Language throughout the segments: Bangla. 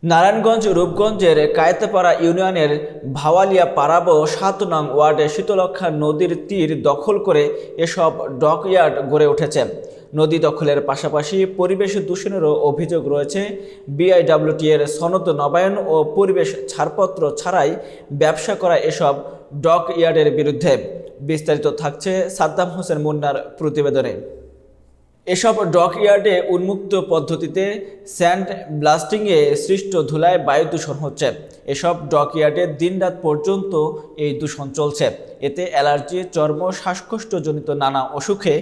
নারায়ণগঞ্জ রূপগঞ্জের কায়েতপাড়া ইউনিয়নের ভাওয়ালিয়া পাড়াব ৭ নং ওয়ার্ডে শীতলক্ষ্যা নদীর তীর দখল করে এসব ডকইয়ার্ড গড়ে উঠেছে। নদী দখলের পাশাপাশি পরিবেশ দূষণেরও অভিযোগ রয়েছে। বিআইডব্লিউটি এর সনদ নবায়ন ও পরিবেশ ছাড়পত্র ছাড়াই ব্যবসা করা এসব ডকইয়ার্ডের বিরুদ্ধে। বিস্তারিত থাকছে সাদ্দাম হোসেন মুন্নার প্রতিবেদনে। এসব ডকইয়ার্ডে উন্মুক্ত পদ্ধতিতে স্যান্ড ব্লাস্টিংয়ে সৃষ্ট ধুলায় বায়ু দূষণ হচ্ছে। এসব ডকইয়ার্ডে দিনরাত পর্যন্ত এই দূষণ চলছে। এতে অ্যালার্জি, চর্ম, শ্বাসকষ্টজনিত নানা অসুখে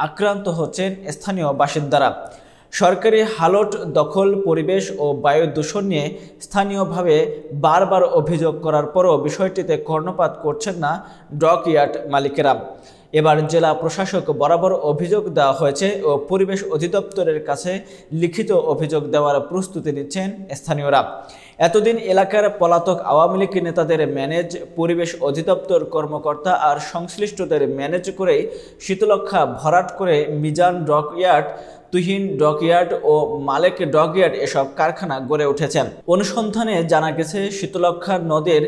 আক্রান্ত হচ্ছেন স্থানীয় বাসিন্দারা। সরকারি হালট দখল, পরিবেশ ও বায়ু দূষণ নিয়ে স্থানীয়ভাবে বারবার অভিযোগ করার পরও বিষয়টিতে কর্ণপাত করছেন না ডকইয়ার্ড মালিকেরা। এবার জেলা প্রশাসক বরাবর অভিযোগ দেওয়া হয়েছে ও পরিবেশ অধিদপ্তরের কাছে লিখিত অভিযোগ দেওয়ার প্রস্তুতি নিচ্ছেন স্থানীয়রা। এতদিন এলাকার পলাতক আওয়ামী লীগ নেতাদের ম্যানেজ, পরিবেশ অধিদপ্তর কর্মকর্তা আর সংশ্লিষ্টদের ম্যানেজ করে শীতলক্ষ্যা ভরাট করে মিজান ডকইয়ার্ড, তুহিন ডকইয়ার্ড ও মালেক ডকইয়ার্ড এসব কারখানা গড়ে উঠেছে। অনুসন্ধানে জানা গেছে শীতলক্ষ্যা নদের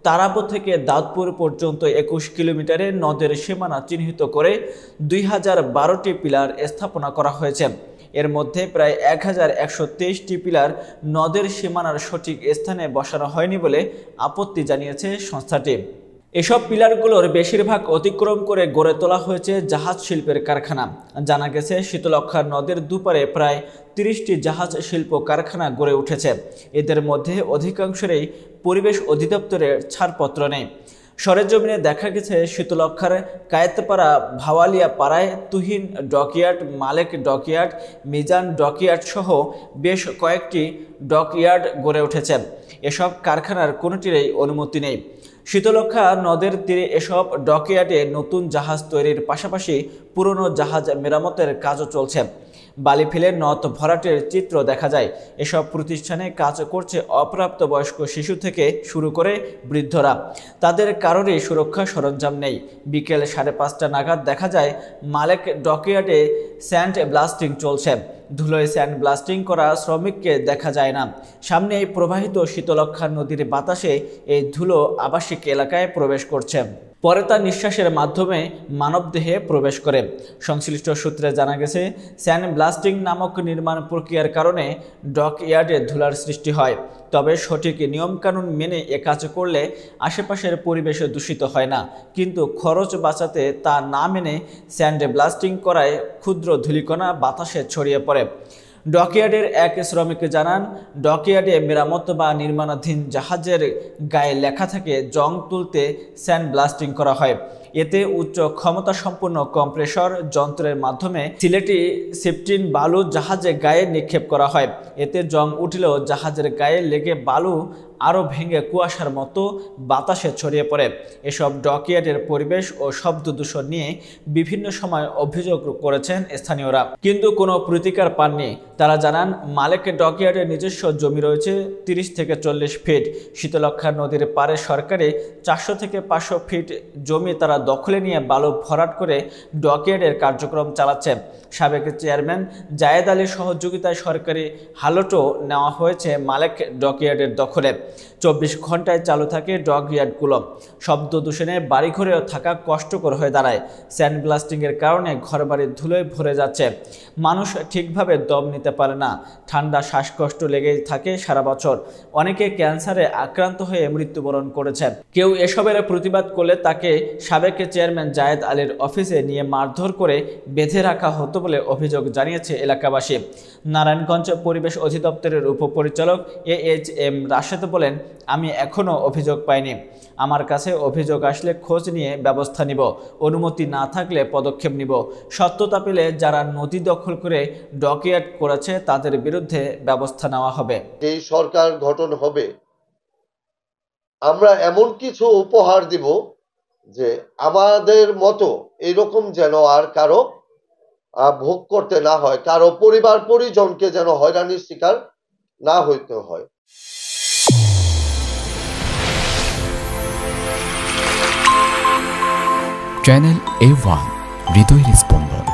তারাব থেকে দাউদপুর পর্যন্ত ২১ কিলোমিটারের নদের সীমানা চিহ্নিত করে ২০১২টি পিলার স্থাপনা করা হয়েছে। এর মধ্যে প্রায় ১১২৩টি পিলার নদের সীমানার সঠিক স্থানে বসানো হয়নি বলে আপত্তি জানিয়েছে সংস্থাটি। এসব পিলারগুলোর বেশিরভাগ অতিক্রম করে গড়ে তোলা হয়েছে জাহাজ শিল্পের কারখানা। জানা গেছে শীতলক্ষ্যা নদের দুপারে প্রায় ৩০টি জাহাজ শিল্প কারখানা গড়ে উঠেছে। এদের মধ্যে অধিকাংশেরই পরিবেশ অধিদপ্তরের ছাড়পত্র নেই। সরেজমিনে দেখা গেছে শীতলক্ষ্যার কায়েতপাড়া ভাওয়ালিয়া পাড়ায় তুহিন ডকইয়ার্ড, মালেক ডকইয়ার্ড, মিজান ডকইয়ার্ড সহ বেশ কয়েকটি ডকইয়ার্ড গড়ে উঠেছে। এসব কারখানার কোনোটিরই অনুমতি নেই। শীতলক্ষ্যা নদের তীরে এসব ডকইয়ার্ডে নতুন জাহাজ তৈরির পাশাপাশি পুরনো জাহাজ মেরামতের কাজও চলছে। বালি ফেলে নদ ভরাটের চিত্র দেখা যায়। এসব প্রতিষ্ঠানে কাজ করছে অপ্রাপ্তবয়স্ক শিশু থেকে শুরু করে বৃদ্ধরা। তাদের কারোরই সুরক্ষা সরঞ্জাম নেই। বিকেল 5:30 নাগাদ দেখা যায় মালেক ডকইয়ার্ডে স্যান্ড ব্লাস্টিং চলছে। ধুলোয় স্যান্ড ব্লাস্টিং করা শ্রমিককে দেখা যায় না। সামনেই প্রবাহিত শীতলক্ষ্যা নদীর বাতাসে এই ধুলো আবাসিক এলাকায় প্রবেশ করছে। পরে তা নিঃশ্বাসের মাধ্যমে মানবদেহে প্রবেশ করে। সংশ্লিষ্ট সূত্রে জানা গেছে স্যান্ড ব্লাস্টিং নামক নির্মাণ প্রক্রিয়ার কারণে ডকইয়ার্ডে ধুলার সৃষ্টি হয়। তবে সঠিক নিয়মকানুন মেনে এ কাজ করলে আশেপাশের পরিবেশ দূষিত হয় না। কিন্তু খরচ বাঁচাতে তা না মেনে স্যান্ড ব্লাস্টিং করায় ক্ষুদ্র ধূলিকণা বাতাসে ছড়িয়ে পড়ে। ডকইয়ার্ডের এক শ্রমিক জানান, ডকইয়ার্ডে মেরামত বা নির্মাণাধীন জাহাজের গায়ে লেখা থাকে জং তুলতে স্যান্ড ব্লাস্টিং করা হয়। এতে উচ্চ ক্ষমতা সম্পন্ন কম্প্রেসর যন্ত্রের মাধ্যমে সিলেটি সেপটিন বালু জাহাজের গায়ে নিক্ষেপ করা হয়। এতে জং উঠলেও জাহাজের গায়ে লেগে বালু আরও ভেঙে কুয়াশার মতো বাতাসে ছড়িয়ে পড়ে। এসব ডকইয়ার্ডের পরিবেশ ও শব্দ দূষণ নিয়ে বিভিন্ন সময় অভিযোগ করেছেন স্থানীয়রা, কিন্তু কোনো প্রতিকার পাননি। তারা জানান, মালেক ডকইয়ার্ডের নিজস্ব জমি রয়েছে ৩০ থেকে ৪০ ফিট। শীতলক্ষ্যা নদীর পাড়ে সরকারি ৪০০ থেকে ৫০০ ফিট জমি তারা দখলে নিয়ে বালু ভরাট করে ডকইয়ার্ডের কার্যক্রম চালাচ্ছে। সাবেক চেয়ারম্যান জায়েদ আলীর সহযোগিতায় সরকারি হালটও নেওয়া হয়েছে মালেক ডকইয়ার্ডের দখলে। ২৪ ঘন্টায় চালু থাকে ডকইয়ার্ডগুলো। শব্দ দূষণে বাড়িঘরেও থাকা কষ্টকর হয়ে দাঁড়ায়। স্যান্ড ব্লাস্টিংয়ের কারণে ঘরবাড়ি ধুলোয় ভরে যাচ্ছে। মানুষ ঠিকভাবে দম নিতে পারে না। ঠান্ডা, শ্বাসকষ্ট লেগেই থাকে সারা বছর। অনেকে ক্যান্সারে আক্রান্ত হয়ে মৃত্যুবরণ করেছে। কেউ এসবের প্রতিবাদ করলে তাকে সাবেক চেয়ারম্যান জায়েদ আলীর অফিসে নিয়ে মারধর করে বেঁধে রাখা হতো বলে অভিযোগ জানিয়েছে এলাকাবাসী। নারায়ণগঞ্জ পরিবেশ অধিদপ্তরের উপপরিচালক AHM রাশেদ বলেন, আমি এখনও অভিযোগ পাইনি। আমার কাছে অভিযোগ আসলে খোঁজ নিয়ে ব্যবস্থা নিব। অনুমতি না থাকলে পদক্ষেপ নিব। সত্যতা পেলে যারা নদী দখল করে ডকইয়ার্ড করেছে তাদের বিরুদ্ধে ব্যবস্থা নেওয়া হবে। এই সরকার গঠন হবে, আমরা এমন কিছু উপহার দিব যে আমাদের মতো এরকম যেন আর কারো ভোগ করতে না হয়, কারো পরিবার পরিজনকে যেন হয়রানির শিকার না হইতে হয়। চ্যানেল A1 হৃদয়ের স্পন্দন।